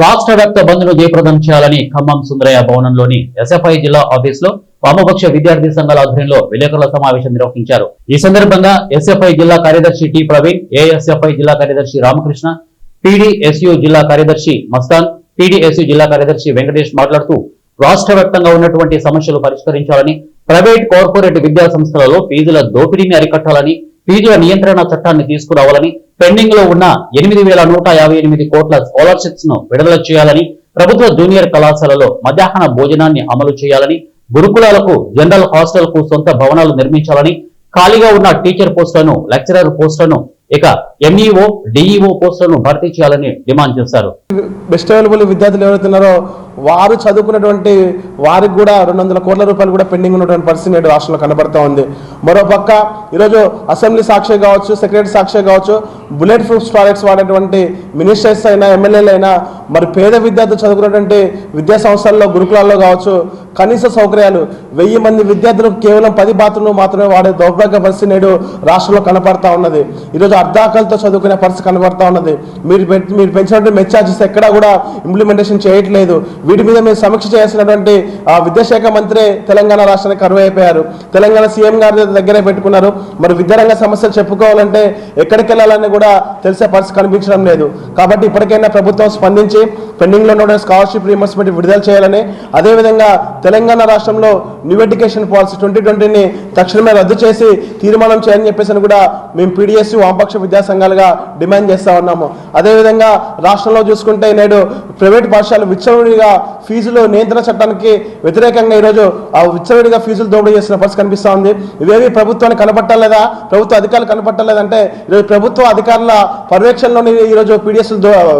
రాష్ట్ర వ్యాప్త బంద్ను జయప్రదం చేయాలని ఖమ్మం సుందరయ్య భవనంలోని ఎస్ఎఫ్ఐ జిల్లా ఆఫీసులో వామపక్ష విద్యార్థి సంఘాల ఆధ్వర్యంలో విలేకరుల సమావేశం నిర్వహించారు. ఈ సందర్భంగా ఎస్ఎఫ్ఐ జిల్లా కార్యదర్శి టి ప్రవీణ్, ఏఎస్ఎఫ్ఐ జిల్లా కార్యదర్శి రామకృష్ణ, పీడీఎస్యు జిల్లా కార్యదర్శి మస్తాన్, పీడీఎస్యు జిల్లా కార్యదర్శి వెంకటేష్ మాట్లాడుతూ రాష్ట్ర వ్యాప్తంగా ఉన్నటువంటి సమస్యలు పరిష్కరించాలని, ప్రైవేట్ కార్పొరేట్ విద్యా సంస్థలలో ఫీజుల దోపిడీని అరికట్టాలని, ఫీజుల నియంత్రణ చట్టాన్ని తీసుకురావాలని, పెండింగ్ లో ఉన్న 8,158 కోట్ల స్కాలర్షిప్స్ ను విడుదల చేయాలని, ప్రభుత్వ జూనియర్ కళాశాలలో మధ్యాహ్న భోజనాన్ని అమలు చేయాలని, గురుకులాలకు జనరల్ హాస్టల్ కు సొంత భవనాలు నిర్మించాలని, ఖాళీగా ఉన్న టీచర్ పోస్టులను, లెక్చరర్ పోస్టులను, ఇక ఎంఈఓ, డిఈఓ పోస్టులను భర్తీ చేయాలని డిమాండ్ చేశారు. బెస్ట్ అవైలబుల్ విద్యార్థులు ఎవరైతున్నారో వారు చదువుకున్నటువంటి వారికి కూడా 200 కోట్ల రూపాయలు కూడా పెండింగ్ ఉన్నటువంటి పరిస్థితి నేడు రాష్ట్రంలో కనబడతా ఉంది. మరోపక్క ఈరోజు అసెంబ్లీ సాక్షి కావచ్చు, సెక్రటరీ సాక్షి కావచ్చు, బుల్లెట్ ప్రూఫ్ టాయిలెట్స్ వాడేటువంటి మినిస్టర్స్ అయినా, ఎమ్మెల్యేలు అయినా, మరి పేద విద్యార్థులు చదువుకున్నటువంటి విద్యా సంస్థల్లో, గురుకులాల్లో కావచ్చు, కనీస సౌకర్యాలు 1000 మంది విద్యార్థులకు కేవలం 10 బాత్రూమ్లు మాత్రమే వాడే దౌర్భాగ్య పరిస్థితి నేడు రాష్ట్రంలో కనపడతా ఉన్నది. ఈరోజు అర్ధాకలతో చదువుకునే పరిస్థితి కనబడతా ఉన్నది. మీరు పెంచినటువంటి మెచ్ ఛార్జెస్ ఎక్కడా కూడా ఇంప్లిమెంటేషన్ చేయట్లేదు. వీటి మీద మీరు సమీక్ష చేయాల్సినటువంటి విద్యాశాఖ మంత్రి తెలంగాణ రాష్ట్రానికి కరువైపోయారు. తెలంగాణ సీఎం గారి దగ్గరే పెట్టుకున్నారు. మరి విద్యారంగ సమస్యలు చెప్పుకోవాలంటే ఎక్కడికి వెళ్ళాలని కూడా తెలిసే పరిస్థితి కనిపించడం లేదు. కాబట్టి ఇప్పటికైనా ప్రభుత్వం స్పందించి పెండింగ్లో ఉన్న స్కాలర్షిప్ రీయింబర్స్మెంట్ విడుదల చేయాలని, అదేవిధంగా తెలంగాణ రాష్ట్రంలో న్యూ ఎడ్యుకేషన్ పాలసీ 2020ని తక్షణమే రద్దు చేసి తీర్మానం చేయాలని చెప్పేసి కూడా మేము పీడీఎస్యు వామపక్ష విద్యా సంఘాలుగా డిమాండ్ చేస్తా ఉన్నాము. అదేవిధంగా రాష్ట్రంలో చూసుకుంటే నేడు ప్రైవేట్ పాఠశాలలు విచ్చలవిడిగా ఫీజులు నియంత్రణ చట్టానికి వ్యతిరేకంగా ఈరోజు ఆ విచ్చలవిడిగా ఫీజులు దోపిడీ చేస్తున్న పరిస్థితి కనిపిస్తూ ఉంది. ఇవేవి ప్రభుత్వానికి కనపట్టలేదా, ప్రభుత్వ అధికారులు కనపట్టలేదంటే ఈరోజు ప్రభుత్వ అధికారుల పర్యవేక్షణలోని ఈరోజు పీడీఎస్